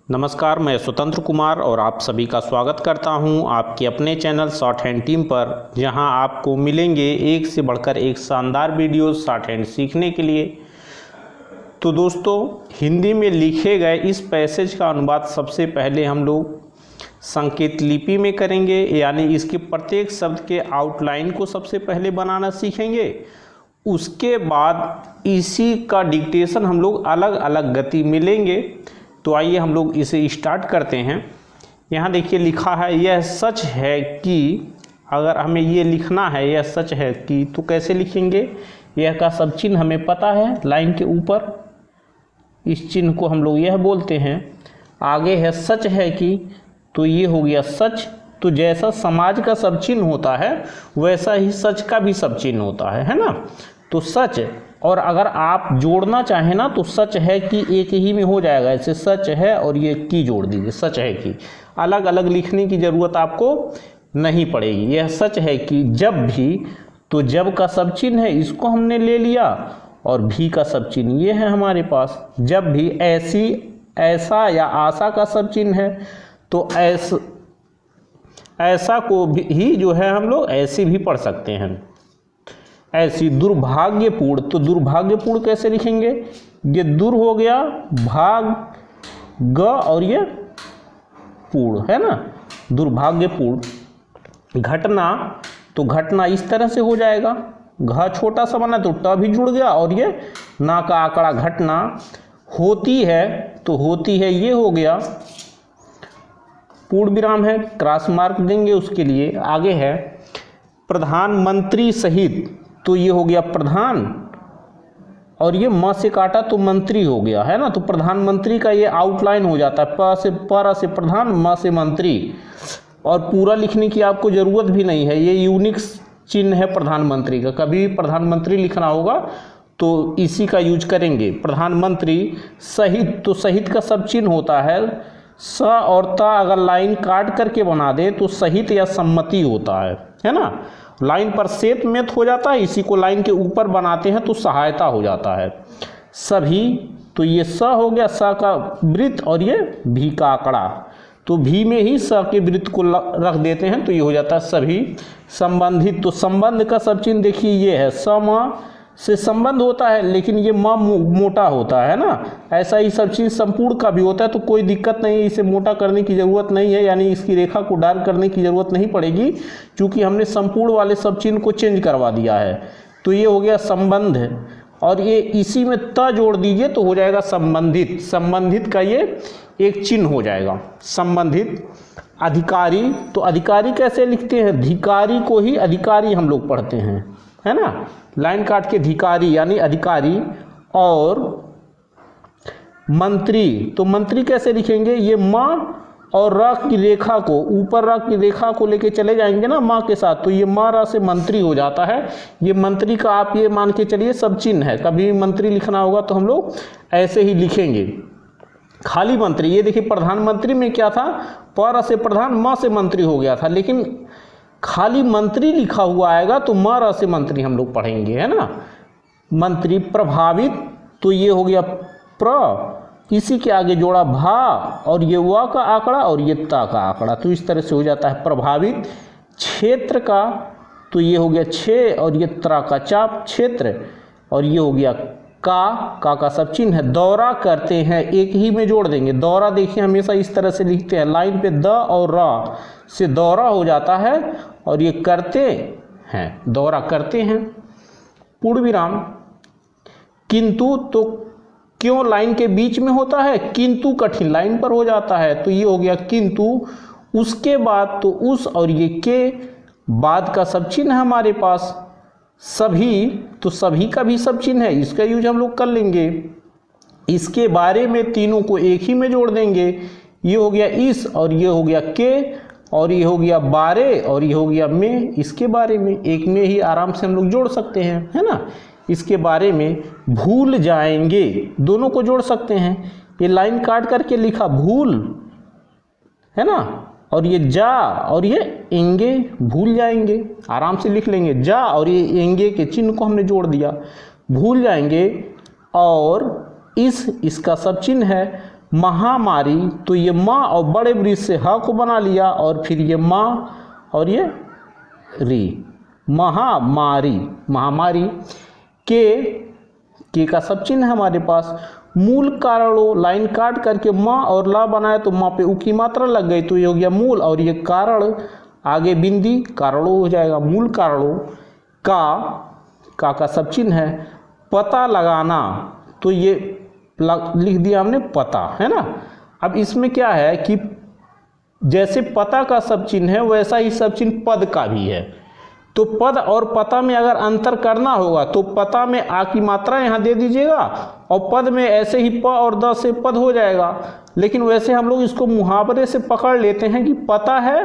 नमस्कार, मैं स्वतंत्र कुमार और आप सभी का स्वागत करता हूं आपके अपने चैनल शॉर्ट हैंड टीम पर, जहां आपको मिलेंगे एक से बढ़कर एक शानदार वीडियो शॉर्ट हैंड सीखने के लिए। तो दोस्तों, हिंदी में लिखे गए इस पैसेज का अनुवाद सबसे पहले हम लोग संकेत लिपि में करेंगे, यानी इसके प्रत्येक शब्द के आउटलाइन को सबसे पहले बनाना सीखेंगे। उसके बाद इसी का डिक्टेशन हम लोग अलग अलग गति में लेंगे। तो आइए हम लोग इसे स्टार्ट करते हैं। यहाँ देखिए लिखा है, यह सच है कि, अगर हमें ये लिखना है यह सच है कि, तो कैसे लिखेंगे? यह का सब चिन्ह हमें पता है, लाइन के ऊपर इस चिन्ह को हम लोग यह बोलते हैं। आगे है सच है कि, तो ये हो गया सच। तो जैसा समाज का सब चिन्ह होता है वैसा ही सच का भी सब चिन्ह होता है ना। तो सच, और अगर आप जोड़ना चाहें ना तो सच है कि एक ही में हो जाएगा। ऐसे सच है और ये की जोड़ दीजिए, सच है कि। अलग अलग लिखने की ज़रूरत आपको नहीं पड़ेगी। यह सच है कि जब भी, तो जब का सब चिन्ह है इसको हमने ले लिया, और भी का सब चिन्ह ये है हमारे पास। जब भी, ऐसी, ऐसा या आशा का सब चिन्ह है, तो ऐसा को भी जो है हम लोग ऐसे भी पढ़ सकते हैं। ऐसी, दुर्भाग्यपूर्ण, तो दुर्भाग्यपूर्ण कैसे लिखेंगे? ये दुर हो गया, भाग ग और ये पूर्ण है ना, दुर्भाग्यपूर्ण। घटना, तो घटना इस तरह से हो जाएगा, घ छोटा सा बना तो ट भी जुड़ गया, और ये ना का आंकड़ा घटना। होती है, तो होती है ये हो गया, पूर्ण विराम है, क्रॉस मार्क देंगे उसके लिए। आगे है प्रधानमंत्री सहित, तो ये हो गया प्रधान, और ये म से काटा तो मंत्री हो गया है ना। तो प्रधानमंत्री का ये आउटलाइन हो जाता है, पर से प्रधान, म से मंत्री। और पूरा लिखने की आपको ज़रूरत भी नहीं है, ये यूनिक चिन्ह है प्रधानमंत्री का। कभी प्रधानमंत्री लिखना होगा तो इसी का यूज करेंगे। प्रधानमंत्री सहित, तो सहित का सब चिन्ह होता है। स और ता अगर लाइन काट करके बना दे तो सहित या सम्मति होता है ना। लाइन पर सेत मेत हो जाता है, इसी को लाइन के ऊपर बनाते हैं तो सहायता हो जाता है। सभी, तो ये स हो गया, स का वृत्त, और ये भी का आंकड़ा। तो भी में ही स के वृत्त को रख देते हैं तो ये हो जाता है सभी। संबंधित, तो संबंध का सब चिन्ह देखिए ये है, सम से संबंध होता है, लेकिन ये म मोटा होता है ना। ऐसा ही सब चीज़ संपूर्ण का भी होता है, तो कोई दिक्कत नहीं है, इसे मोटा करने की ज़रूरत नहीं है, यानी इसकी रेखा को डार्क करने की ज़रूरत नहीं पड़ेगी, क्योंकि हमने संपूर्ण वाले सब चिन्ह को चेंज करवा दिया है। तो ये हो गया संबंध, और ये इसी में त जोड़ दीजिए तो हो जाएगा संबंधित। संबंधित का ये एक चिन्ह हो जाएगा, संबंधित। अधिकारी, तो अधिकारी कैसे लिखते हैं? धिकारी को ही अधिकारी हम लोग पढ़ते हैं, है ना। लाइन काट के धिकारी यानी अधिकारी। और मंत्री, तो मंत्री कैसे लिखेंगे? ये माँ और र की रेखा को, ऊपर र की रेखा को लेके चले जाएंगे ना माँ के साथ, तो ये माँ र से मंत्री हो जाता है। ये मंत्री का आप ये मान के चलिए सब चिन्ह है। कभी मंत्री लिखना होगा तो हम लोग ऐसे ही लिखेंगे। खाली मंत्री, ये देखिए प्रधानमंत्री में क्या था, पर से प्रधान, म से मंत्री हो गया था, लेकिन खाली मंत्री लिखा हुआ आएगा तो म र से मंत्री हम लोग पढ़ेंगे, है ना। मंत्री। प्रभावित, तो ये हो गया प्र, इसी के आगे जोड़ा भा, और ये व का आंकड़ा और ये ता का आंकड़ा, तो इस तरह से हो जाता है प्रभावित। क्षेत्र का, तो ये हो गया छे, और ये त्र का चाप, क्षेत्र, और ये हो गया का सब चिन्ह है। दौरा करते हैं, एक ही में जोड़ देंगे। दौरा देखिए हमेशा इस तरह से लिखते हैं, लाइन पे द और रा से दौरा हो जाता है, और ये करते हैं, दौरा करते हैं। पूर्ण विराम। किंतु, तो क्यों लाइन के बीच में होता है? किंतु कठिन लाइन पर हो जाता है, तो ये हो गया किंतु। उसके बाद, तो उस और ये के बाद का सब चिन्ह है हमारे पास। सभी, तो सभी का भी सब चिन्ह है, इसका यूज हम लोग कर लेंगे। इसके बारे में, तीनों को एक ही में जोड़ देंगे। ये हो गया इस, और ये हो गया के, और ये हो गया बारे, और ये हो गया में। इसके बारे में एक में ही आराम से हम लोग जोड़ सकते हैं, है ना। इसके बारे में। भूल जाएंगे, दोनों को जोड़ सकते हैं। ये लाइन काट करके लिखा भूल, है ना, और ये जा और ये एंगे, भूल जाएंगे, आराम से लिख लेंगे। जा और ये एंगे के चिन्ह को हमने जोड़ दिया, भूल जाएंगे। और इसका सब चिन्ह है। महामारी, तो ये माँ और बड़े वृक्ष से ह को बना लिया और फिर ये माँ और ये री, महामारी, महामारी। के का सब चिन्ह है हमारे पास। मूल कारणों, लाइन काट करके माँ और ला बनाए तो माँ पे उ की मात्रा लग गई, तो ये हो गया मूल, और ये कारण आगे बिंदी कारणों हो जाएगा। मूल कारणों। का सब चिन्ह है। पता लगाना, तो ये लिख दिया हमने पता, है ना। अब इसमें क्या है कि जैसे पता का सब चिन्ह है वैसा ही सब चिन्ह पद का भी है। तो पद और पता में अगर अंतर करना होगा तो पता में आ की मात्रा यहाँ दे दीजिएगा और पद में ऐसे ही प और द से पद हो जाएगा। लेकिन वैसे हम लोग इसको मुहावरे से पकड़ लेते हैं कि पता है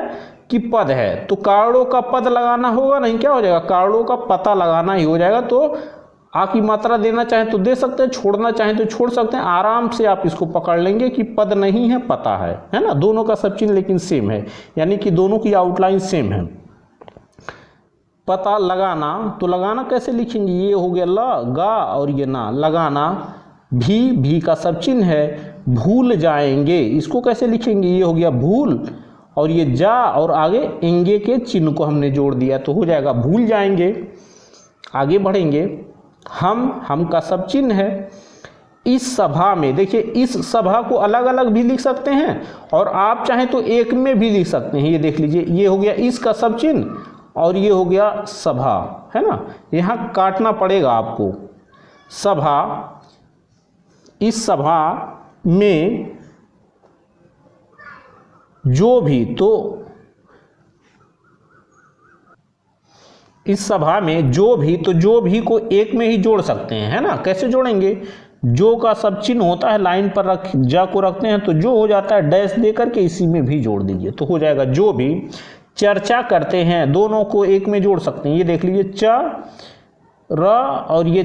कि पद है, तो कारणों का पद लगाना होगा, नहीं क्या हो जाएगा, कारणों का पता लगाना ही हो जाएगा। तो आ की मात्रा देना चाहें तो दे सकते हैं, छोड़ना चाहें तो छोड़ सकते हैं। आराम से आप इसको पकड़ लेंगे कि पद नहीं है पता है ना। दोनों का सब चिन्ह लेकिन सेम है, यानी कि दोनों की आउटलाइन सेम है। पता लगाना, तो लगाना कैसे लिखेंगे, ये हो गया ल गा और ये ना, लगाना। भी का सब चिन्ह है। भूल जाएंगे, इसको कैसे लिखेंगे, ये हो गया भूल और ये जा और आगे एंगे के चिन्ह को हमने जोड़ दिया तो हो जाएगा भूल जाएंगे। आगे बढ़ेंगे। हम का सब चिन्ह है। इस सभा में, देखिए इस सभा को अलग अलग भी लिख सकते हैं और आप चाहें तो एक में भी लिख सकते हैं। ये देख लीजिए, ये हो गया इसका सब चिन्ह और ये हो गया सभा, है ना। यहाँ काटना पड़ेगा आपको। सभा, इस सभा में जो भी, तो इस सभा में जो भी, तो जो भी को एक में ही जोड़ सकते हैं, है ना। कैसे जोड़ेंगे, जो का सब चिन्ह होता है लाइन पर रख जा को रखते हैं तो जो हो जाता है डैश दे करके इसी में भी जोड़ दीजिए तो हो जाएगा जो भी। चर्चा करते हैं, दोनों को एक में जोड़ सकते हैं। ये देख लीजिए च र और ये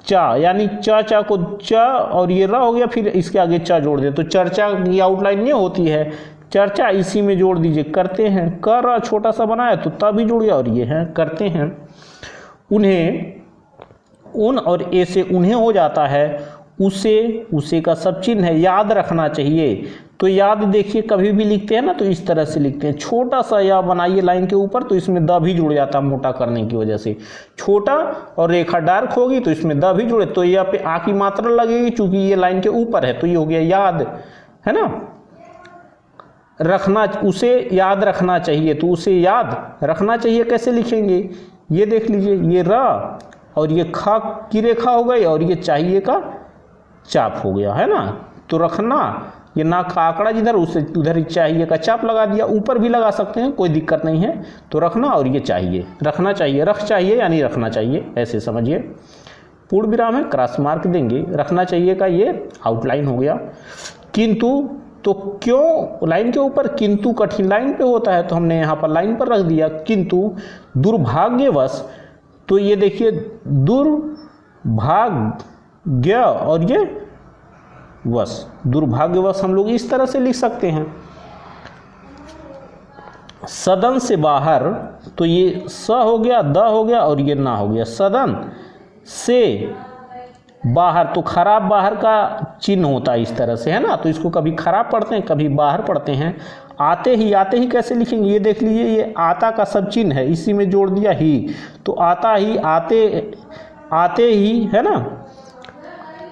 चा, यानी चा को च और ये र हो गया, फिर इसके आगे चा जोड़ दे तो चर्चा की आउटलाइन ये होती है। चर्चा इसी में जोड़ दीजिए। करते हैं, कर छोटा सा बनाया तो ता भी जुड़ गया और ये है करते हैं। उन्हें, उन और ए से उन्हें हो जाता है। उसे का सब चिन्ह है। याद रखना चाहिए, तो याद देखिए कभी भी लिखते हैं ना तो इस तरह से लिखते हैं, छोटा सा या बनाइए लाइन के ऊपर तो इसमें द भी जुड़ जाता है मोटा करने की वजह से। छोटा और रेखा डार्क होगी तो इसमें द भी जुड़े तो यहाँ पे आ की मात्रा लगेगी, चूंकि ये लाइन के ऊपर है तो ये हो गया याद, है ना। रखना, उसे याद रखना चाहिए, तो उसे याद रखना चाहिए कैसे लिखेंगे, ये देख लीजिए, ये र और ये खा की रेखा हो गई और ये चाहिए का चाप हो गया, है ना। तो रखना, ये ना का आंकड़ा जिधर उसे उधर चाहिए का चाप लगा दिया, ऊपर भी लगा सकते हैं कोई दिक्कत नहीं है। तो रखना और ये चाहिए, रखना चाहिए, रख चाहिए यानी रखना चाहिए, ऐसे समझिए। पूर्ण विराम है, क्रॉस मार्क देंगे। रखना चाहिए का ये आउटलाइन हो गया। किंतु, तो क्यों लाइन के ऊपर, किंतु कठिन लाइन पे होता है तो हमने यहाँ पर लाइन पर रख दिया। किंतु दुर्भाग्यवश, तो ये देखिए दुर्भाग्य और ये वश, दुर्भाग्यवश हम लोग इस तरह से लिख सकते हैं। सदन से बाहर, तो ये स हो गया, द हो गया और ये ना हो गया। सदन से बाहर, तो खराब बाहर का चिन्ह होता है इस तरह से, है ना। तो इसको कभी खराब पढ़ते हैं कभी बाहर पढ़ते हैं। आते ही कैसे लिखेंगे, ये देख लीजिए, ये आता का सब चिन्ह है, इसी में जोड़ दिया ही, तो आता ही, आते ही, है ना।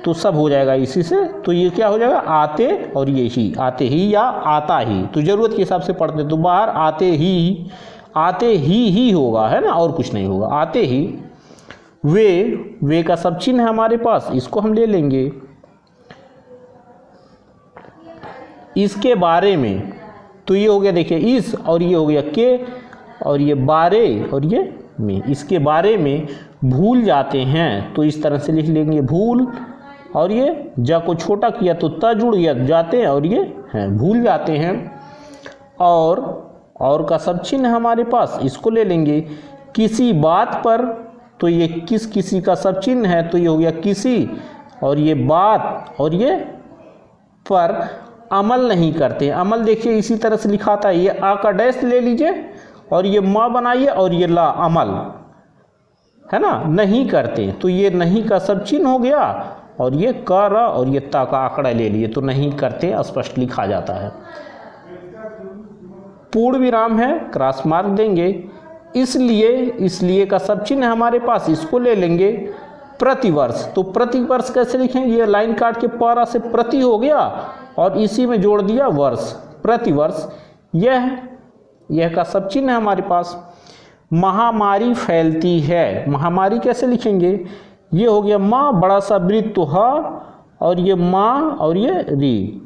तो सब हो जाएगा इसी से, तो ये क्या हो जाएगा, आते और ये ही, आते ही या आता ही, तो जरूरत के हिसाब से पढ़ते। तो बाहर आते ही होगा, है ना, और कुछ नहीं होगा, आते ही। वे का सब चिन्ह है हमारे पास, इसको हम ले लेंगे। इसके बारे में, तो ये हो गया देखिए इस, और ये हो गया के, और ये बारे और ये में, इसके बारे में भूल जाते हैं तो इस तरह से लिख लेंगे भूल, और ये जा को छोटा किया तो त जुड़ गया जाते हैं और ये हैं भूल जाते हैं। और का सब चिन्ह हमारे पास, इसको ले लेंगे। किसी बात पर, तो ये किसी का सब चिन्ह है तो ये हो गया किसी, और ये बात और ये पर अमल नहीं करते। अमल देखिए इसी तरह से लिखाता है, ये आ का डैश ले लीजिए और ये माँ बनाइए और ये ला, अमल, है ना, नहीं करते, तो ये नहीं का सब चिन्ह हो गया और ये क र और ये ता का आंकड़ा ले लिए, तो नहीं करते, स्पष्ट लिखा जाता है। पूर्ण विराम है, क्रॉस मार्क देंगे। इसलिए का सब चिन्ह है हमारे पास, इसको ले लेंगे। प्रतिवर्ष, तो प्रतिवर्ष कैसे लिखेंगे, ये लाइन काट के पारा से प्रति हो गया और इसी में जोड़ दिया वर्ष, प्रतिवर्ष। यह का सब चिन्ह है हमारे पास। महामारी फैलती है, महामारी कैसे लिखेंगे, ये हो गया माँ, बड़ा सा वृत्त तो ह, और ये माँ और ये री,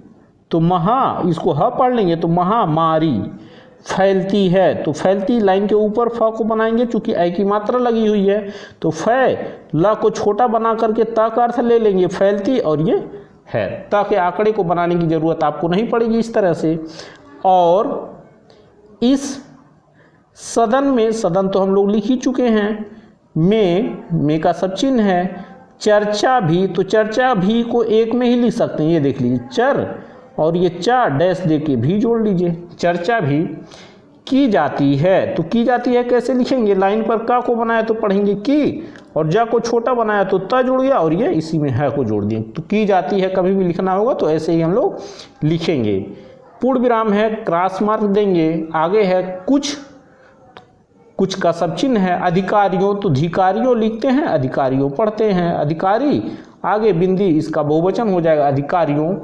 तो महा, इसको ह पढ़ लेंगे तो महामारी फैलती है। तो फैलती लाइन के ऊपर फ को बनाएंगे, चूंकि ऐ की मात्रा लगी हुई है, तो फै ला को छोटा बना करके ता का अर्थ ले लेंगे फैलती, और ये है, ताकि आंकड़े को बनाने की जरूरत आपको नहीं पड़ेगी इस तरह से। और इस सदन में, सदन तो हम लोग लिख ही चुके हैं, में का सब चिन्ह है। चर्चा भी, तो चर्चा भी को एक में ही लिख सकते हैं, ये देख लीजिए, चर और ये चार डैश दे के भी जोड़ लीजिए। चर्चा भी की जाती है, तो की जाती है कैसे लिखेंगे, लाइन पर का को बनाया तो पढ़ेंगे की, और जा को छोटा बनाया तो ता जुड़ गया, और ये इसी में है को जोड़ दिए, तो की जाती है कभी भी लिखना होगा तो ऐसे ही हम लोग लिखेंगे। पूर्ण विराम है, क्रॉस मार्क देंगे। आगे है कुछ का सब चिन्ह है। अधिकारियों, तो धिकारियों लिखते हैं, अधिकारियों पढ़ते हैं, अधिकारी, आगे बिंदी, इसका बहुवचन हो जाएगा अधिकारियों।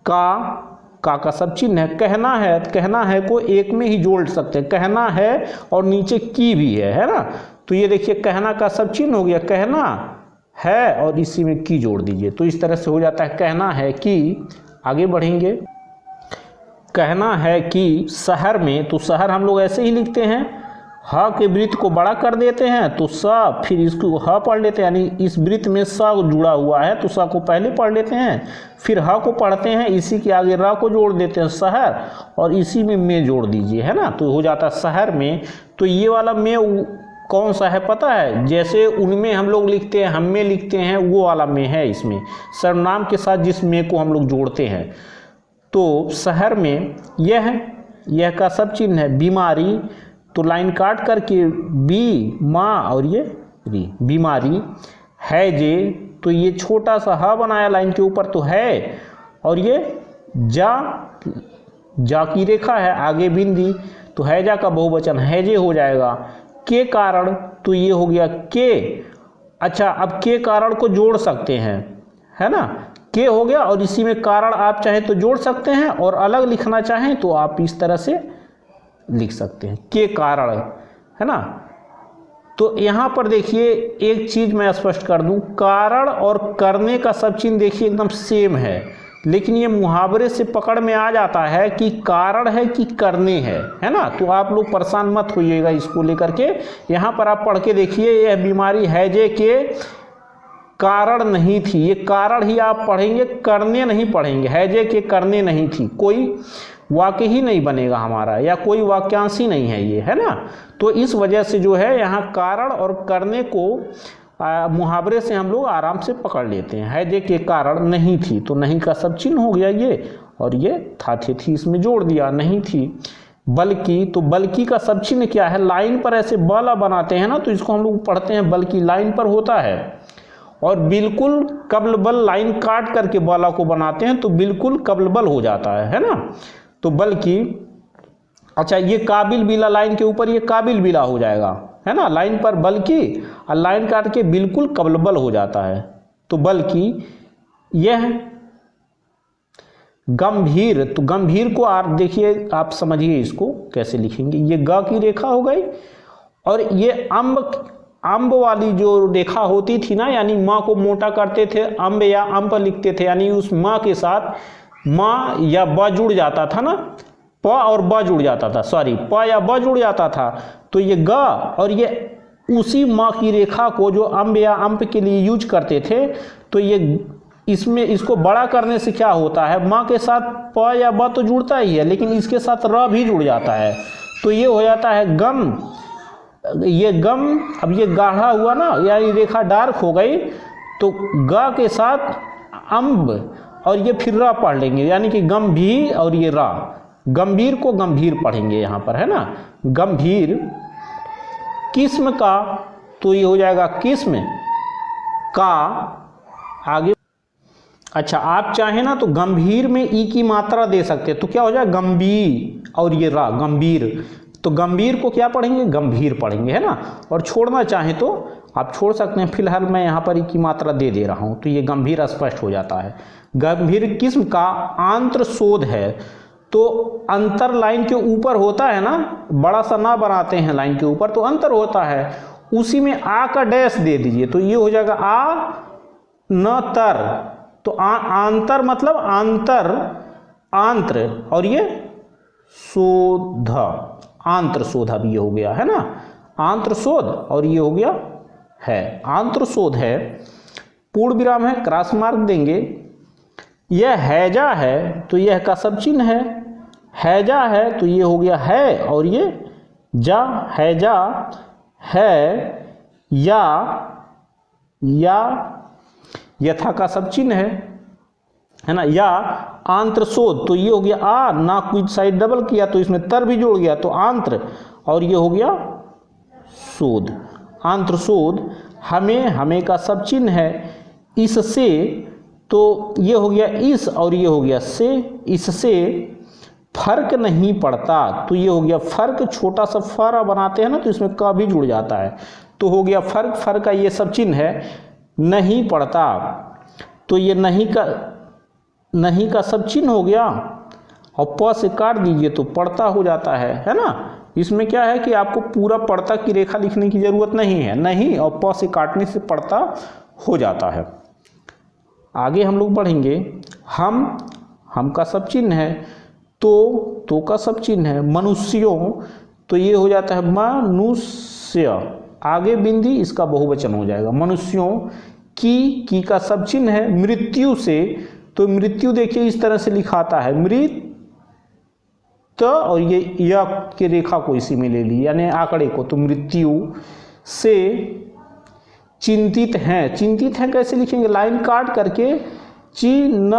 का सब चिन्ह है। कहना है को एक में ही जोड़ सकते हैं, कहना है और नीचे की भी है ना, तो ये देखिए कहना का सब चिन्ह हो गया, कहना है और इसी में की जोड़ दीजिए, तो इस तरह से हो जाता है कहना है कि। आगे बढ़ेंगे, कहना है कि शहर में, तो शहर हम लोग ऐसे ही लिखते हैं, ह के वृत्त को बड़ा कर देते हैं तो स, फिर इसको ह पढ़ लेते हैं, यानी इस वृत्त में स जुड़ा हुआ है तो स को पहले पढ़ लेते हैं, फिर ह को पढ़ते हैं, इसी के आगे र को जोड़ देते हैं शहर, और इसी में जोड़ दीजिए, है ना, तो हो जाता है शहर में। तो ये वाला में कौन सा है पता है, जैसे उनमें हम लोग लिखते हैं, हम में लिखते हैं, वो वाला में है इसमें, सर्वनाम के साथ जिस में को हम लोग जोड़ते हैं। तो शहर में यह का सब चिन्ह है। बीमारी, तो लाइन काट करके बी, माँ और ये री, बीमारी। है जे, तो ये छोटा सा ह बनाया लाइन के ऊपर तो है, और ये जा की रेखा है, आगे बिंदी, तो है जा का बहुवचन है जे हो जाएगा। के कारण, तो ये हो गया के। अच्छा, अब के कारण को जोड़ सकते हैं, है ना, के हो गया और इसी में कारण आप चाहें तो जोड़ सकते हैं, और अलग लिखना चाहें तो आप इस तरह से लिख सकते हैं, के कारण, है ना। तो यहाँ पर देखिए एक चीज़ मैं स्पष्ट कर दूं, कारण और करने का सब चिन्ह देखिए एकदम सेम है, लेकिन ये मुहावरे से पकड़ में आ जाता है कि कारण है कि करने है ना। तो आप लोग परेशान मत होइएगा इसको लेकर के। यहाँ पर आप पढ़ के देखिए, यह बीमारी है जे के कारण नहीं थी, ये कारण ही आप पढ़ेंगे, करने नहीं पढ़ेंगे, है जे के करने नहीं थी, कोई वाक्य ही नहीं बनेगा हमारा, या कोई वाक्यांश ही नहीं है ये, है ना। तो इस वजह से जो है यहाँ कारण और करने को मुहावरे से हम लोग आराम से पकड़ लेते हैं। है जे के कारण नहीं थी, तो नहीं का सब चिन्ह हो गया ये, और ये थी इसमें जोड़ दिया, नहीं थी। बल्कि, तो बल्कि का सब चिन्ह क्या है, लाइन पर ऐसे बाला बनाते हैं ना, तो इसको हम लोग पढ़ते हैं बल्कि, लाइन पर होता है। और बिल्कुल कब्ल बल, लाइन काट करके बाला को बनाते हैं तो बिल्कुल कब्ल बल हो जाता है ना। तो बल्कि, अच्छा ये काबिल बिला, लाइन के ऊपर ये काबिल बिला हो जाएगा, है ना, लाइन पर बल्कि और लाइन काट के बिल्कुल कबलबल हो जाता है। तो बल्कि यह गंभीर, तो गंभीर को आप देखिए, आप समझिए इसको कैसे लिखेंगे, ये ग की रेखा हो गई, और ये अम्ब वाली जो रेखा होती थी ना, यानी माँ को मोटा करते थे, अम्ब या अम्ब लिखते थे, यानी उस माँ के साथ माँ या ब जुड़ जाता था ना, प और ब जुड़ जाता था, सॉरी प या ब जुड़ जाता था, तो ये ग, और ये उसी माँ की रेखा को जो अम्ब या अम्ब के लिए यूज करते थे, तो ये इसमें इसको बड़ा करने से क्या होता है, माँ के साथ प या ब तो जुड़ता ही है, लेकिन इसके साथ र भी जुड़ जाता है, तो ये हो जाता है गम। ये गम, अब ये गाढ़ा हुआ ना, यानी रेखा डार्क हो गई, तो ग के साथ अम्ब और ये फिर रा पढ़ लेंगे, यानी कि गंभीर और ये रा, गंभीर को गंभीर पढ़ेंगे यहाँ पर, है ना। गंभीर किस्म का, तो ये हो जाएगा किस्म का, आगे अच्छा, आप चाहें ना तो गंभीर में ई की मात्रा दे सकते हैं, तो क्या हो जाए गंभीर, और ये रा गंभीर, तो गंभीर को क्या पढ़ेंगे, गंभीर पढ़ेंगे, है ना। और छोड़ना चाहें तो आप छोड़ सकते हैं, फिलहाल मैं यहाँ पर ई की मात्रा दे दे रहा हूँ, तो ये गंभीर स्पष्ट हो जाता है। गंभीर किस्म का आंत्रशोध है, तो अंतर लाइन के ऊपर होता है ना, बड़ा सा ना बनाते हैं लाइन के ऊपर, तो अंतर होता है, उसी में आ का डैश दे दीजिए, तो ये हो जाएगा आ न तर, तो आंतर मतलब अंतर, आंत्र, और ये शोध, आंत्र शोध, अब ये हो गया है ना, आंत्र शोध, और ये हो गया है, आंत्र शोध है। पूर्ण विराम है, क्रॉस मार्क देंगे। यह हैजा है, तो यह का सब चिन्ह है, हैजा है, तो ये हो गया है, और ये जा, हैजा है, या यथा का सब चिन्ह है ना, या आंत्रशोध, तो ये हो गया आ, ना कुछ साइड डबल किया तो इसमें तर भी जुड़ गया, तो आंत्र, और ये हो गया शोध, आंत्रशोध। हमें का सब चिन्ह है, इससे, तो ये हो गया इस, और ये हो गया से, इससे फर्क नहीं पड़ता, तो ये हो गया फर्क, छोटा सा फारा बनाते हैं ना, तो इसमें का भी जुड़ जाता है, तो हो गया फर्क, फर्क का ये सब चिन्ह है। नहीं पड़ता, तो ये नहीं का सब चिन्ह हो गया, और प से काट दीजिए तो पड़ता हो जाता है ना। इसमें क्या है कि आपको पूरा पड़ता की रेखा लिखने की जरूरत नहीं है, नहीं, और प से काटने से पड़ता हो जाता है। आगे हम लोग बढ़ेंगे, हम का सब चिन्ह है, तो का सब चिन्ह है, मनुष्यों, तो ये हो जाता है मनुष्य, आगे बिंदी, इसका बहुवचन हो जाएगा, मनुष्यों की का सब चिन्ह है, मृत्यु से, तो मृत्यु देखिए इस तरह से लिखाता है, मृत, और ये या की रेखा को इसी में ले ली, यानी आंकड़े को, तो मृत्यु से चिंतित हैं कैसे लिखेंगे, लाइन काट करके, चिन्ह,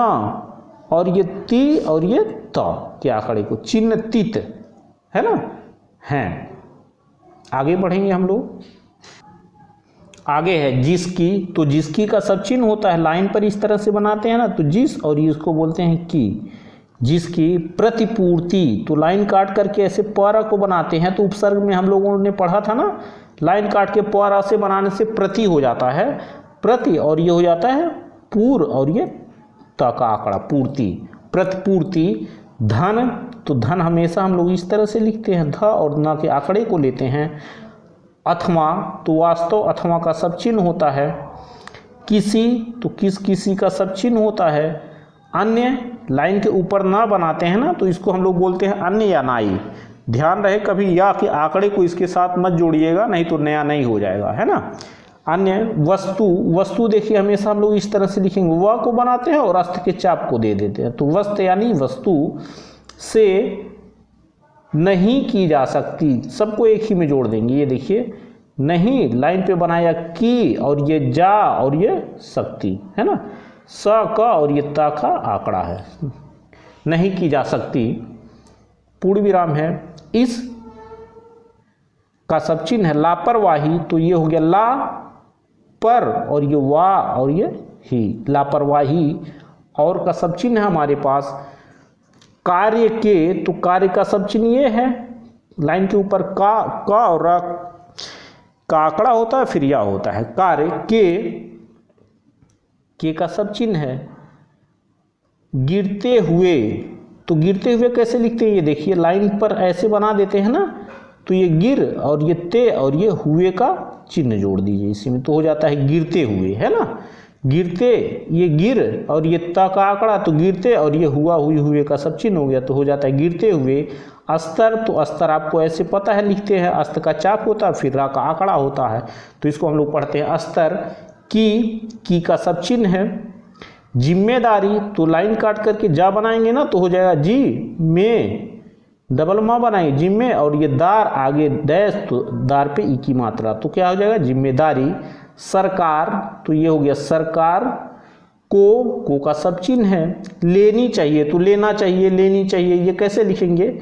और ये ती, और ये त के आंकड़े को, चिन्तित, है ना, हैं। आगे बढ़ेंगे हम लोग, आगे है जिसकी, तो जिसकी का सब चिन्ह होता है, लाइन पर इस तरह से बनाते हैं ना, तो जिस, और ये उसको बोलते हैं की, जिसकी प्रतिपूर्ति, तो लाइन काट करके ऐसे पारा को बनाते हैं, तो उपसर्ग में हम लोगों ने पढ़ा था ना, लाइन काट के पारा से बनाने से प्रति हो जाता है, प्रति, और ये हो जाता है पूर्व, और ये त का आंकड़ा, पूर्ति, प्रतिपूर्ति। धन, तो धन हमेशा हम लोग इस तरह से लिखते हैं, ध और न के आंकड़े को लेते हैं। अथवा, तो वास्तव अथवा का सब चिन्ह होता है। किसी, तो किसी का सब चिन्ह होता है। अन्य, लाइन के ऊपर ना बनाते हैं ना, तो इसको हम लोग बोलते हैं अन्य या नाई। ध्यान रहे कभी या के आंकड़े को इसके साथ मत जोड़िएगा, नहीं तो नया नहीं हो जाएगा, है ना। अन्य, वस्तु देखिए हमेशा हम लोग इस तरह से लिखेंगे, व को बनाते हैं और अस्त के चाप को दे देते हैं, तो वस्त यानी वस्तु से नहीं की जा सकती, सबको एक ही में जोड़ देंगे। ये देखिए नहीं लाइन पे बनाया की, और ये जा, और ये शक्ति, है ना, स का, और ये ता का आंकड़ा है, नहीं की जा सकती। पूर्ण विराम है। इस का सब चिन्ह है लापरवाही, तो ये हो गया ला पर, और ये वा, और ये ही, लापरवाही। और का सब चिन्ह है हमारे पास कार्य के, तो कार्य का सब चिन्ह ये है, लाइन के ऊपर का और रा का आंकड़ा होता है, फिर या होता है। कार्य के का सब चिन्ह है। गिरते हुए, तो गिरते हुए कैसे लिखते हैं, ये देखिए लाइन पर ऐसे बना देते हैं ना, तो ये गिर, और ये ते, और ये हुए का चिन्ह जोड़ दीजिए इसी में, तो हो जाता है गिरते हुए, है ना। गिरते, ये गिर, और ये ता का आंकड़ा, तो गिरते, और ये हुए का सब चिन्ह हो गया, तो हो जाता है गिरते हुए। अस्तर, तो अस्तर आपको ऐसे पता है लिखते हैं, अस्त का चाप होता है, फिर रा का आंकड़ा होता है, तो इसको हम लोग पढ़ते हैं अस्तर। की का सब चिन्ह है। जिम्मेदारी, तो लाइन काट करके जा बनाएंगे ना, तो हो जाएगा जी में, डबल माँ बनाएंगे जिम्मे, और ये दार आगे डैश, तो दार पे ई की मात्रा, तो क्या हो जाएगा जिम्मेदारी। सरकार, तो ये हो गया सरकार। को का सब चिन्ह है। लेनी चाहिए, तो लेना चाहिए, लेनी चाहिए, ये कैसे लिखेंगे,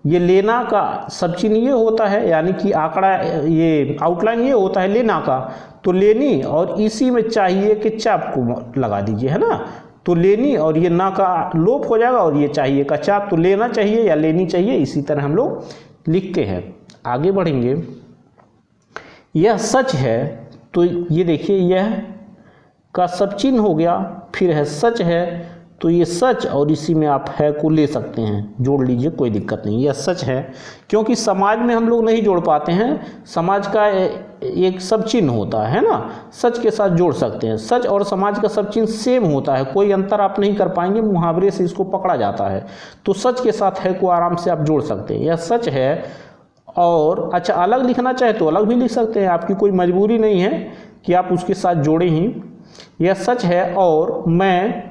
ये लेना का सब चिन्ह ये होता है, यानी कि आंकड़ा, ये आउटलाइन ये होता है लेना का, तो लेनी, और इसी में चाहिए के चाप को लगा दीजिए, है ना, तो लेनी, और ये ना का लोप हो जाएगा और ये चाहिए का चा, तो लेना चाहिए या लेनी चाहिए, इसी तरह हम लोग लिखते हैं। आगे बढ़ेंगे। यह सच है, तो ये देखिए यह का सब चिन्ह हो गया, फिर है सच है, तो ये सच और इसी में आप है को ले सकते हैं, जोड़ लीजिए, कोई दिक्कत नहीं। यह सच है, क्योंकि समाज में हम लोग नहीं जोड़ पाते हैं, समाज का एक सब चिन्ह होता है ना, सच के साथ जोड़ सकते हैं। सच और समाज का सब चिन्ह सेम होता है, कोई अंतर आप नहीं कर पाएंगे, मुहावरे से इसको पकड़ा जाता है। तो सच के साथ है को आराम से आप जोड़ सकते हैं। यह सच है, और अच्छा अलग लिखना चाहे तो अलग भी लिख सकते हैं, आपकी कोई मजबूरी नहीं है कि आप उसके साथ जोड़ें ही। यह सच है, और मैं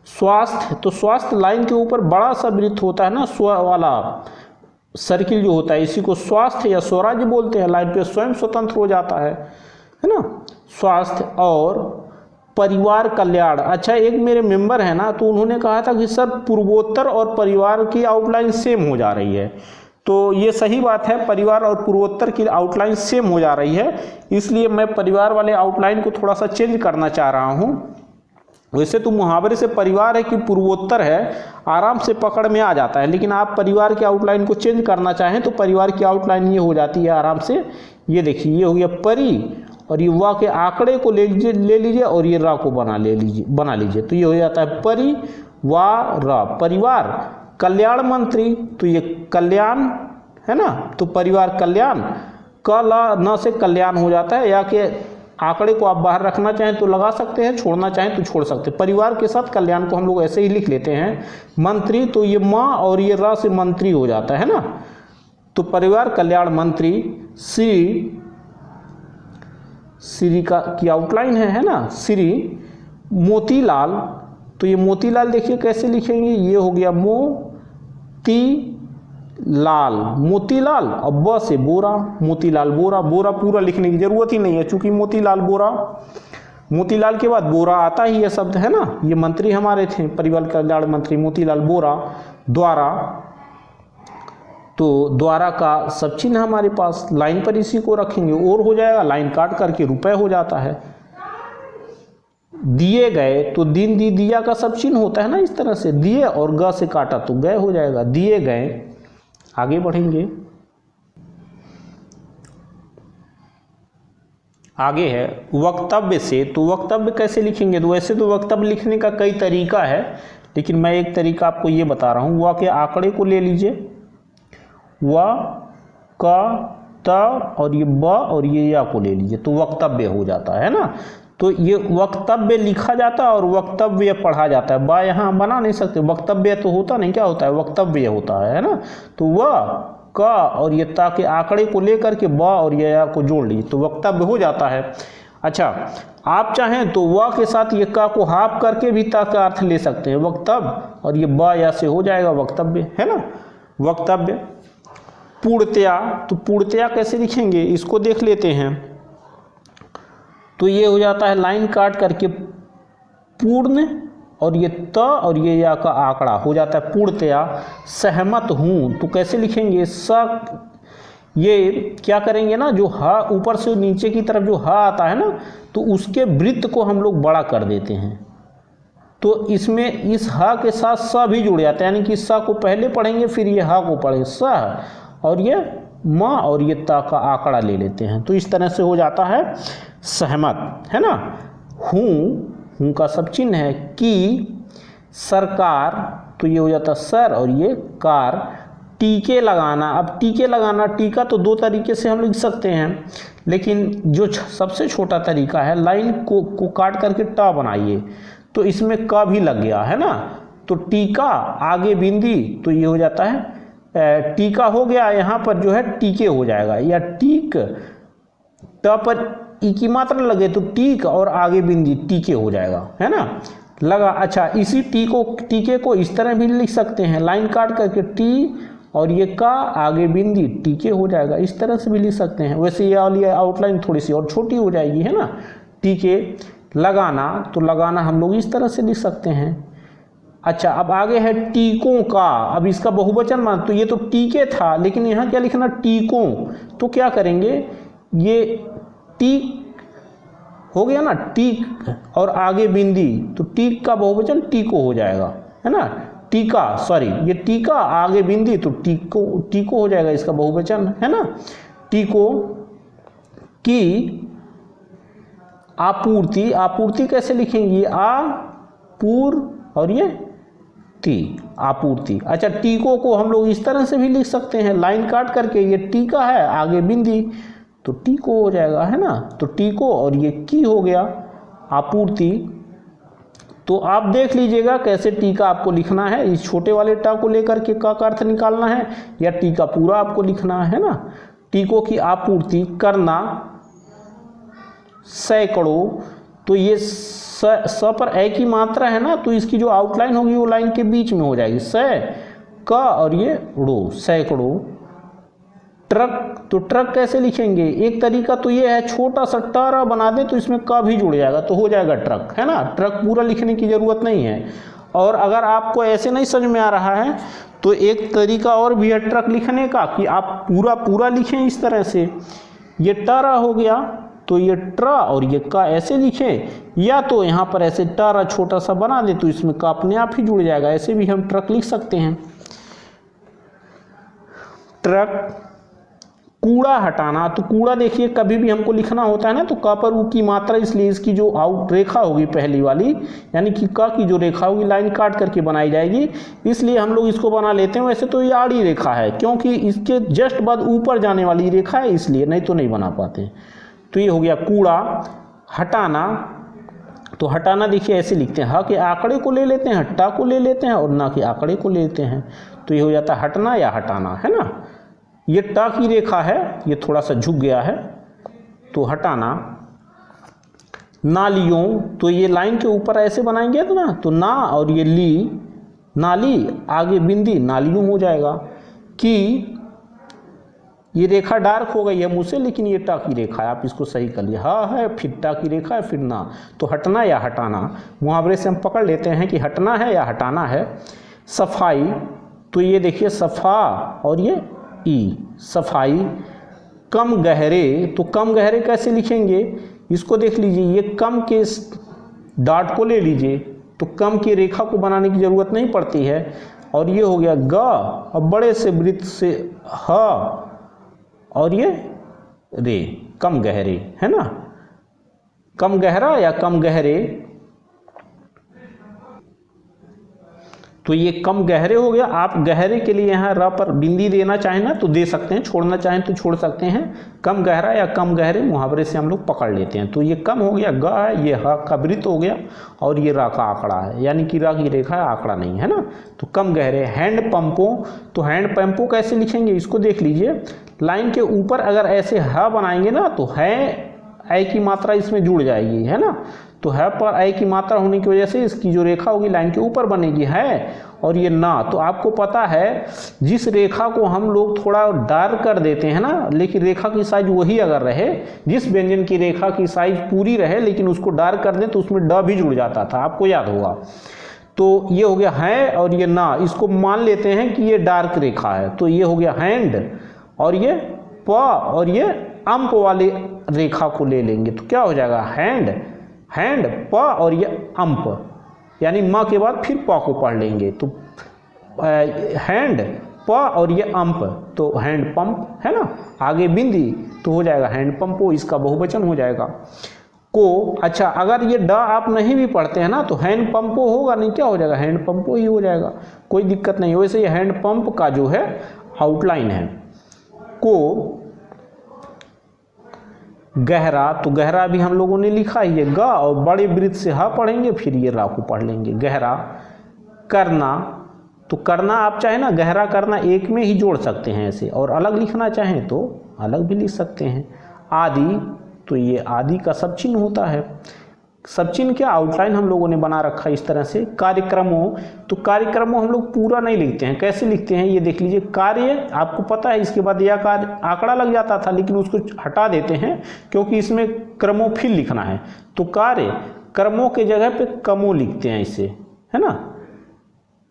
स्वास्थ्य, तो स्वास्थ्य लाइन के ऊपर बड़ा सा वृत्त होता है ना, स्व वाला सर्किल जो होता है, इसी को स्वास्थ्य या स्वराज्य बोलते हैं। लाइन पे स्वयं स्वतंत्र हो जाता है ना, स्वास्थ्य और परिवार कल्याण। अच्छा एक मेरे मेंबर है ना, तो उन्होंने कहा था कि सर पूर्वोत्तर और परिवार की आउटलाइन सेम हो जा रही है, तो ये सही बात है, परिवार और पूर्वोत्तर की आउटलाइन सेम हो जा रही है, इसलिए मैं परिवार वाले आउटलाइन को थोड़ा सा चेंज करना चाह रहा हूँ। वैसे तो मुहावरे से परिवार है कि पूर्वोत्तर है आराम से पकड़ में आ जाता है, लेकिन आप परिवार के आउटलाइन को चेंज करना चाहें तो परिवार की आउटलाइन ये हो जाती है आराम से। ये देखिए ये हो गया परि, और ये वा के आंकड़े को ले लीजिए और ये रा को बना लीजिए, तो ये हो जाता है परि वा रा, परिवार। कल्याण मंत्री, तो ये कल्याण है ना, तो परिवार कल्याण, क ला न से कल्याण हो जाता है, या कि आंकड़े को आप बाहर रखना चाहें तो लगा सकते हैं, छोड़ना चाहें तो छोड़ सकते हैं। परिवार के साथ कल्याण को हम लोग ऐसे ही लिख लेते हैं। मंत्री, तो ये माँ और ये रा से मंत्री हो जाता है ना, तो परिवार कल्याण मंत्री। श्री की आउटलाइन है ना, श्री मोतीलाल, तो ये मोतीलाल देखिए कैसे लिखेंगे, ये हो गया लाल, मोतीलाल, और ब से बोरा, मोतीलाल बोरा, बोरा पूरा लिखने की जरूरत ही नहीं है, चूंकि मोतीलाल बोरा, मोतीलाल के बाद बोरा आता ही यह शब्द है ना, ये मंत्री हमारे थे परिवार कल्याण मंत्री मोतीलाल बोरा। द्वारा, तो द्वारा का सब चिन्ह हमारे पास, लाइन पर इसी को रखेंगे और हो जाएगा, लाइन काट करके रुपए हो जाता है। दिए गए, तो दिन दी दिया का सब चिन्ह होता है ना, इस तरह से दिए और ग से काटा तो गए हो जाएगा, दिए गए। आगे बढ़ेंगे। आगे है वक्तव्य से, तो वक्तव्य कैसे लिखेंगे, तो वैसे तो वक्तव्य लिखने का कई तरीका है, लेकिन मैं एक तरीका आपको ये बता रहा हूँ। व के आंकड़े को ले लीजिए, व क त और ये ब और ये या को ले लीजिए, तो वक्तव्य हो जाता है ना। तो ये वक्तव्य लिखा जाता है और वक्तव्य पढ़ा जाता है, बा यहाँ बना नहीं सकते, वक्तव्य तो होता नहीं, क्या होता है, वक्तव्य होता है ना। तो व का और ये ता के आंकड़े को लेकर के ब और ये या को जोड़ लीजिए, तो वक्तव्य हो जाता है। अच्छा आप चाहें तो व के साथ ये का को हाफ करके भी ता का अर्थ ले सकते हैं, वक्तव्य, और ये ब या से हो जाएगा वक्तव्य, है ना, वक्तव्य। पूर्णतया, तो पूर्णतया कैसे लिखेंगे इसको देख लेते हैं। तो ये हो जाता है लाइन काट करके पूर्ण, और ये त और ये या का आंकड़ा हो जाता है पूर्णतया। सहमत हूँ, तो कैसे लिखेंगे, स, ये क्या करेंगे ना, जो ह ऊपर से नीचे की तरफ जो ह आता है ना, तो उसके वृत्त को हम लोग बड़ा कर देते हैं, तो इसमें इस ह के साथ स भी जुड़ जाता है, यानी कि स को पहले पढ़ेंगे फिर ये ह को पढ़ेंगे, स और ये म और ये ता का आंकड़ा ले लेते हैं, तो इस तरह से हो जाता है सहमत, है ना। हूँ का सब चिन्ह है। कि सरकार, तो ये हो जाता सर और ये कार। टीके लगाना, अब टीके लगाना, टीका तो दो तरीके से हम लिख सकते हैं, लेकिन जो सबसे छोटा तरीका है, लाइन को काट करके टा बनाइए, तो इसमें क भी लग गया है ना, तो टीका आगे बिंदी, तो ये हो जाता है टीका हो गया, यहाँ पर जो है टीके हो जाएगा, या टीक, ट पर ई की मात्रा लगे तो टीक और आगे बिंदी टीके हो जाएगा, है ना, लगा। अच्छा इसी टीके को इस तरह भी लिख सकते हैं, लाइन काट करके टी और ये का आगे बिंदी टीके हो जाएगा, इस तरह से भी लिख सकते हैं। वैसे ये वाली आउटलाइन थोड़ी सी और छोटी हो जाएगी, है ना, टीके। लगाना, तो लगाना हम लोग इस तरह से लिख सकते हैं। अच्छा अब आगे है टीकों का, अब इसका बहुवचन मान, तो ये तो टीके था, लेकिन यहाँ क्या लिखना, टीकों, तो क्या करेंगे, ये टीक हो गया ना, टीक और आगे बिंदी, तो टीक का बहुवचन टीको हो जाएगा, है ना, टीका, सॉरी ये टीका आगे बिंदी तो टीको, टीको हो जाएगा इसका बहुवचन, है ना। टीको की आपूर्ति, आपूर्ति कैसे लिखेंगे, आपूर और ये ती, आपूर्ति। अच्छा, टीको को हम लोग इस तरह से भी लिख सकते हैं, लाइन काट करके, ये टीका है आगे बिंदी तो टीको हो जाएगा, है ना। तो टीको और ये की हो गया आपूर्ति। तो आप देख लीजिएगा कैसे टीका आपको लिखना है, इस छोटे वाले टा को लेकर के का अर्थ निकालना है या टीका पूरा आपको लिखना है ना। टीकों की आपूर्ति करना सैकड़ों, तो ये स पर ए की मात्रा है ना, तो इसकी जो आउटलाइन होगी वो लाइन के बीच में हो जाएगी, सै का और ये ड़ो, सैकड़ों। ट्रक, तो ट्रक कैसे लिखेंगे, एक तरीका तो ये है छोटा सा टारा बना दे तो इसमें का भी जुड़ जाएगा तो हो जाएगा ट्रक, है ना। ट्रक पूरा लिखने की ज़रूरत नहीं है। और अगर आपको ऐसे नहीं समझ में आ रहा है तो एक तरीका और भी है ट्रक लिखने का कि आप पूरा पूरा लिखें इस तरह से, ये टारा हो गया तो ये ट्रा और ये का ऐसे लिखें, या तो यहाँ पर ऐसे टारा छोटा सा बना दे तो इसमें का अपने आप ही जुड़ जाएगा, ऐसे भी हम ट्रक लिख सकते हैं। ट्रक। कूड़ा हटाना, तो कूड़ा देखिए कभी भी हमको लिखना होता है ना तो का पर ऊ की मात्रा, इसलिए इसकी जो आउट रेखा होगी पहली वाली, यानी कि का की जो रेखा होगी लाइन काट करके बनाई जाएगी, इसलिए हम लोग इसको बना लेते हैं। वैसे तो ये आड़ी रेखा है क्योंकि इसके जस्ट बाद ऊपर जाने वाली रेखा है, इसलिए नहीं तो नहीं बना पाते। तो ये हो गया कूड़ा। हटाना, तो हटाना देखिए ऐसे लिखते हैं, ह के आंकड़े को ले लेते हैं, हट्टा को ले लेते हैं और ना के आंकड़े को ले लेते हैं, तो ये हो जाता है हटना या हटाना, है ना। ये टा की रेखा है, ये थोड़ा सा झुक गया है तो हटाना। नालियों, तो ये लाइन के ऊपर ऐसे बनाएंगे तो ना, तो ना और ये ली, नाली आगे बिंदी, नालियों हो जाएगा। कि ये रेखा डार्क हो गई है मुझसे, लेकिन ये टा की रेखा है, आप इसको सही कर लिए, हाँ है फिर टा की रेखा है फिर ना, तो हटना या हटाना। मुहावरे से हम पकड़ लेते हैं कि हटना है या हटाना है। सफाई, तो ये देखिए सफा और ये ई, सफाई। कम गहरे, तो कम गहरे कैसे लिखेंगे, इसको देख लीजिए, ये कम के डाट को ले लीजिए तो कम की रेखा को बनाने की ज़रूरत नहीं पड़ती है। और ये हो गया ग, और बड़े से वृत्त से ह और ये रे, कम गहरे, है ना। कम गहरा या कम गहरे, तो ये कम गहरे हो गया। आप गहरे के लिए यहाँ र पर बिंदी देना चाहें ना तो दे सकते हैं, छोड़ना चाहें तो छोड़ सकते हैं। कम गहरा या कम गहरे मुहावरे से हम लोग पकड़ लेते हैं। तो ये कम हो गया ग है, ये ह का वृत्त हो गया और ये रा का आंकड़ा है, यानी कि रा की रेखा है, आंकड़ा नहीं, है ना। तो कम गहरे। हैंड पंपों, तो हैंड पंपों कैसे लिखेंगे इसको देख लीजिए, लाइन के ऊपर अगर ऐसे ह बनाएंगे ना तो है ए की मात्रा इसमें जुड़ जाएगी, है ना। तो है पर ए की मात्रा होने की वजह से इसकी जो रेखा होगी लाइन के ऊपर बनेगी, है और ये ना। तो आपको पता है जिस रेखा को हम लोग थोड़ा डार्क कर देते हैं ना, लेकिन रेखा की साइज वही अगर रहे, जिस व्यंजन की रेखा की साइज पूरी रहे लेकिन उसको डार्क कर दें तो उसमें ड भी जुड़ जाता था, आपको याद होगा। तो ये हो गया है और ये ना, इसको मान लेते हैं कि ये डार्क रेखा है, तो ये हो गया हैंड। और ये प और ये अंप वाली रेखा को ले लेंगे तो क्या हो जाएगा हैंड, हैंड प और ये अंप, यानी म के बाद फिर प को पढ़ लेंगे तो हैंड प और ये अंप, तो हैंड पंप, है ना। आगे बिंदी तो हो जाएगा हैंड पंपो, इसका बहुवचन हो जाएगा। को, अच्छा अगर ये ड आप नहीं भी पढ़ते हैं ना तो हैंड पंपो होगा नहीं, क्या हो जाएगा हैंड पंपो ही हो जाएगा, कोई दिक्कत नहीं। वैसे ये हैंड पंप का जो है आउटलाइन है। को गहरा, तो गहरा भी हम लोगों ने लिखा ही है, ग और बड़े वृत्त से ह पढ़ेंगे फिर ये रा को पढ़ लेंगे, गहरा। करना, तो करना आप चाहे ना गहरा करना एक में ही जोड़ सकते हैं ऐसे, और अलग लिखना चाहें तो अलग भी लिख सकते हैं। आदि, तो ये आदि का सब चिन्ह होता है। सब चिन्ह क्या आउटलाइन हम लोगों ने बना रखा है इस तरह से। कार्यक्रमों, तो कार्यक्रमों हम लोग पूरा नहीं लिखते हैं, कैसे लिखते हैं ये देख लीजिए। कार्य, आपको पता है इसके बाद यह कार्य आंकड़ा लग जाता था लेकिन उसको हटा देते हैं क्योंकि इसमें क्रमोफिल लिखना है, तो कार्य कर्मों के जगह पे कमो लिखते हैं इसे, है ना।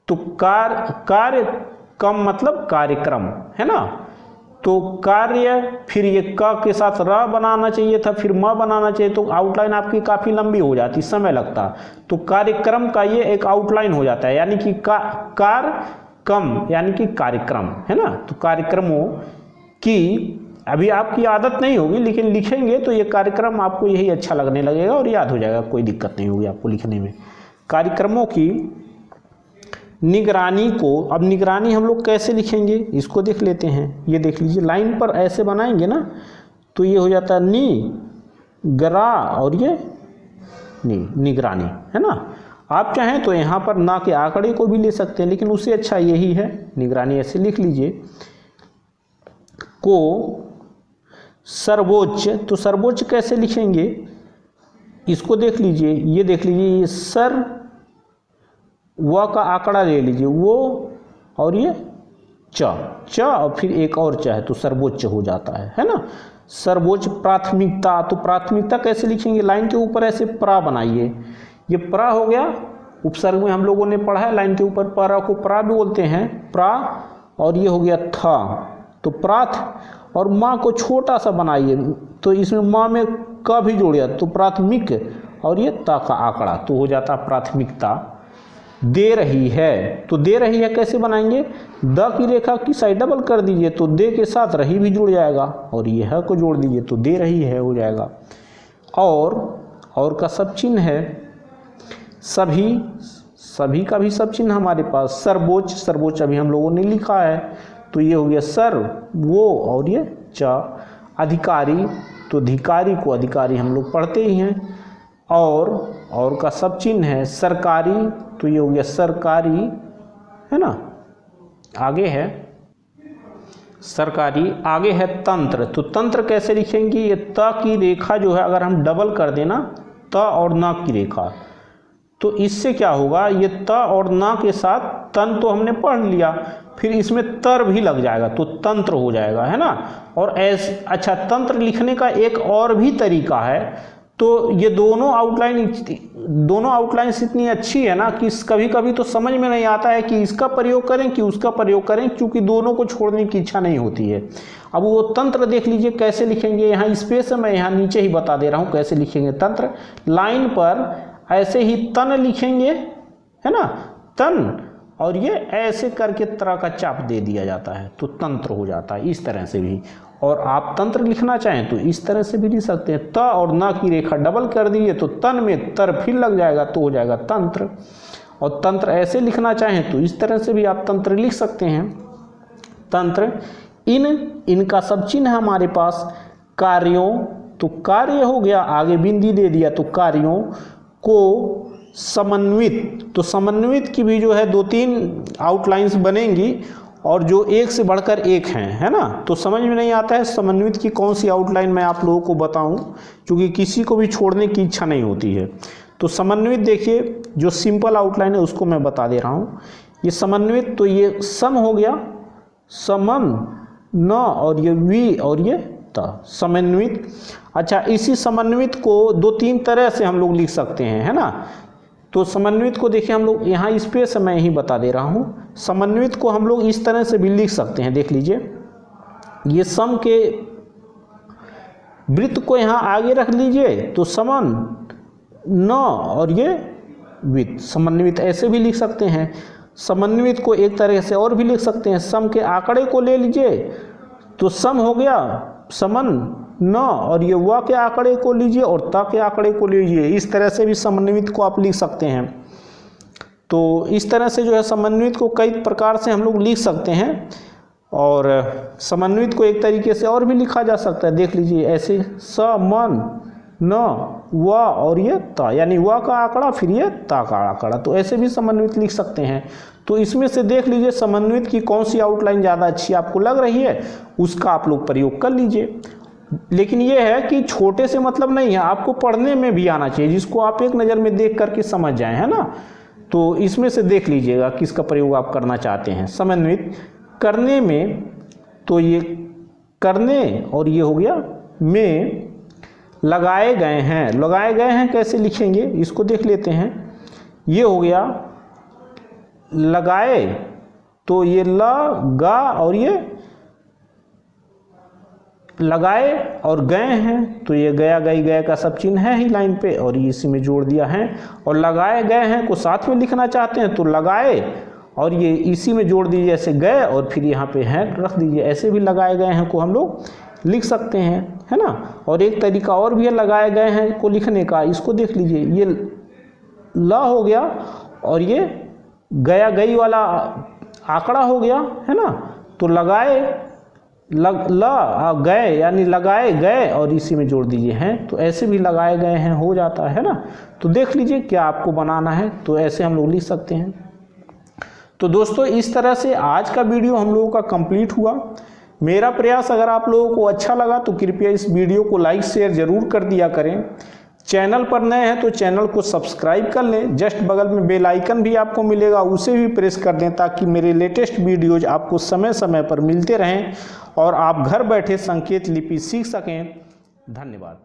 तो कार्य कम मतलब कार्यक्रम, है ना। तो कार्य, फिर ये क के साथ र बनाना चाहिए था, फिर म बनाना चाहिए, तो आउटलाइन आपकी काफ़ी लंबी हो जाती, समय लगता। तो कार्यक्रम का ये एक आउटलाइन हो जाता है, यानी कि कार्यक्रम यानी कि कार्यक्रम, है ना। तो कार्यक्रमों की अभी आपकी आदत नहीं होगी, लेकिन लिखेंगे तो ये कार्यक्रम आपको यही अच्छा लगने लगेगा और याद हो जाएगा, कोई दिक्कत नहीं होगी आपको लिखने में। कार्यक्रमों की निगरानी को, अब निगरानी हम लोग कैसे लिखेंगे इसको देख लेते हैं। ये देख लीजिए, लाइन पर ऐसे बनाएंगे ना तो ये हो जाता है निगरा और ये निगरानी, है ना। आप चाहें तो यहाँ पर ना के आंकड़े को भी ले सकते हैं, लेकिन उससे अच्छा यही है निगरानी। ऐसे लिख लीजिए। को सर्वोच्च, तो सर्वोच्च कैसे लिखेंगे इसको देख लीजिए। ये देख लीजिए, ये सर व का आंकड़ा ले लीजिए, वो और ये च और फिर एक और च है तो सर्वोच्च हो जाता है ना। सर्वोच्च प्राथमिकता, तो प्राथमिकता कैसे लिखेंगे, लाइन के ऊपर ऐसे प्रा बनाइए। ये प्रा हो गया, उपसर्ग में हम लोगों ने पढ़ा है, लाइन के ऊपर प्रा को प्रा भी बोलते हैं, प्रा। और ये हो गया था, तो प्राथ, और माँ को छोटा सा बनाइए, तो इसमें माँ में क भी जोड़ दिया, तो प्राथमिक और ये ता का आंकड़ा, तो हो जाता प्राथमिकता। दे रही है, तो दे रही है कैसे बनाएंगे, द की रेखा की साइड डबल कर दीजिए, तो दे के साथ रही भी जुड़ जाएगा, और यह को जोड़ दीजिए तो दे रही है हो जाएगा। और का सब चिन्ह है, सभी का भी सब चिन्ह हमारे पास। सर्वोच्च अभी हम लोगों ने लिखा है, तो ये हो गया सर वो और ये च। अधिकारी, तो अधिकारी को अधिकारी हम लोग पढ़ते ही हैं। और का सब चिन्ह है सरकारी, तो ये हो गया सरकारी, है ना। आगे है सरकारी, आगे है तंत्र, तो तंत्र कैसे लिखेंगे, ये त की रेखा जो है अगर हम डबल कर देना, त और न की रेखा, तो इससे क्या होगा, ये त और न के साथ तन तो हमने पढ़ लिया, फिर इसमें तर भी लग जाएगा तो तंत्र हो जाएगा, है ना। और अच्छा, तंत्र लिखने का एक और भी तरीका है, तो ये दोनों आउटलाइंस इतनी अच्छी है ना कि कभी कभी तो समझ में नहीं आता है कि इसका प्रयोग करें कि उसका प्रयोग करें, क्योंकि दोनों को छोड़ने की इच्छा नहीं होती है। अब वो तंत्र देख लीजिए कैसे लिखेंगे, यहाँ स्पेस है, मैं यहाँ नीचे ही बता दे रहा हूँ कैसे लिखेंगे तंत्र। लाइन पर ऐसे ही तन लिखेंगे, है ना, तन, और ये ऐसे करके तरह का चाप दे दिया जाता है तो तंत्र हो जाता है, इस तरह से भी। और आप तंत्र लिखना चाहें तो इस तरह से भी लिख सकते हैं, त और न की रेखा डबल कर दीजिए तो तन में तर फिर लग जाएगा तो हो जाएगा तंत्र। और तंत्र ऐसे लिखना चाहें तो इस तरह से भी आप तंत्र लिख सकते हैं। तंत्र, इनका सब चिन्ह है हमारे पास। कार्यों, तो कार्य हो गया, आगे बिंदी दे दिया तो कार्यों को समन्वित, तो समन्वित की भी जो है 2-3 आउटलाइंस बनेंगी और जो एक से बढ़कर एक हैं, है ना। तो समझ में नहीं आता है समन्वित की कौन सी आउटलाइन मैं आप लोगों को बताऊं, क्योंकि किसी को भी छोड़ने की इच्छा नहीं होती है। तो समन्वित देखिए, जो सिंपल आउटलाइन है उसको मैं बता दे रहा हूँ। ये समन्वित, तो ये सम हो गया, समन न, और ये वी और ये त, समन्वित। अच्छा, इसी समन्वित को 2-3 तरह से हम लोग लिख सकते हैं, है ना। तो समन्वित को देखिए, हम लोग यहाँ स्पेस मैं यही बता दे रहा हूँ। समन्वित को हम लोग इस तरह से भी लिख सकते हैं, देख लीजिए। ये सम के वृत्त को यहाँ आगे रख लीजिए तो समन न, और ये वित्त, समन्वित ऐसे भी लिख सकते हैं। समन्वित को एक तरह से और भी लिख सकते हैं, सम के आंकड़े को ले लीजिए तो सम हो गया समन न, और ये व के आंकड़े को लीजिए और त के आंकड़े को लीजिए, इस तरह से भी समन्वित को आप लिख सकते हैं। तो इस तरह से जो है समन्वित को कई प्रकार से हम लोग लिख सकते हैं। और समन्वित को एक तरीके से और भी लिखा जा सकता है, देख लीजिए ऐसे, समन न व और ये त, यानी व का आंकड़ा फिर ये ता का आंकड़ा, तो ऐसे भी समन्वित लिख सकते हैं। तो इसमें से देख लीजिए समन्वित की कौन सी आउटलाइन ज़्यादा अच्छी आपको लग रही है, उसका आप लोग प्रयोग कर लीजिए। लेकिन ये है कि छोटे से मतलब नहीं है, आपको पढ़ने में भी आना चाहिए, जिसको आप एक नज़र में देख करके समझ जाएं, है ना। तो इसमें से देख लीजिएगा किसका प्रयोग आप करना चाहते हैं। समन्वित करने में, तो ये करने और ये हो गया में, लगाए गए हैं, लगाए गए हैं कैसे लिखेंगे इसको देख लेते हैं। ये हो गया लगाए, तो ये ल गा और ये लगाए और गए हैं, तो ये गया गई गए का सब चिन्ह है ही लाइन पे, और ये इसी में जोड़ दिया है। और लगाए गए हैं को साथ में लिखना चाहते हैं तो लगाए और ये इसी में जोड़ दीजिए, ऐसे गए और फिर यहाँ पे हैं रख दीजिए। ऐसे भी लगाए गए हैं को हम लोग लिख सकते हैं, है ना। और एक तरीका और भी है लगाए गए हैं को लिखने का, इसको देख लीजिए, ये ला हो गया और ये गया गई वाला आंकड़ा हो गया, है ना। तो लगाए गए यानी लगाए गए और इसी में जोड़ दीजिए हैं, तो ऐसे भी लगाए गए हैं हो जाता है ना। तो देख लीजिए क्या आपको बनाना है, तो ऐसे हम लोग लिख सकते हैं। तो दोस्तों इस तरह से आज का वीडियो हम लोगों का कंप्लीट हुआ। मेरा प्रयास अगर आप लोगों को अच्छा लगा तो कृपया इस वीडियो को लाइक शेयर जरूर कर दिया करें। चैनल पर नए हैं तो चैनल को सब्सक्राइब कर लें, जस्ट बगल में बेल आइकन भी आपको मिलेगा, उसे भी प्रेस कर दें ताकि मेरे लेटेस्ट वीडियोज आपको समय समय पर मिलते रहें और आप घर बैठे संकेत लिपि सीख सकें। धन्यवाद।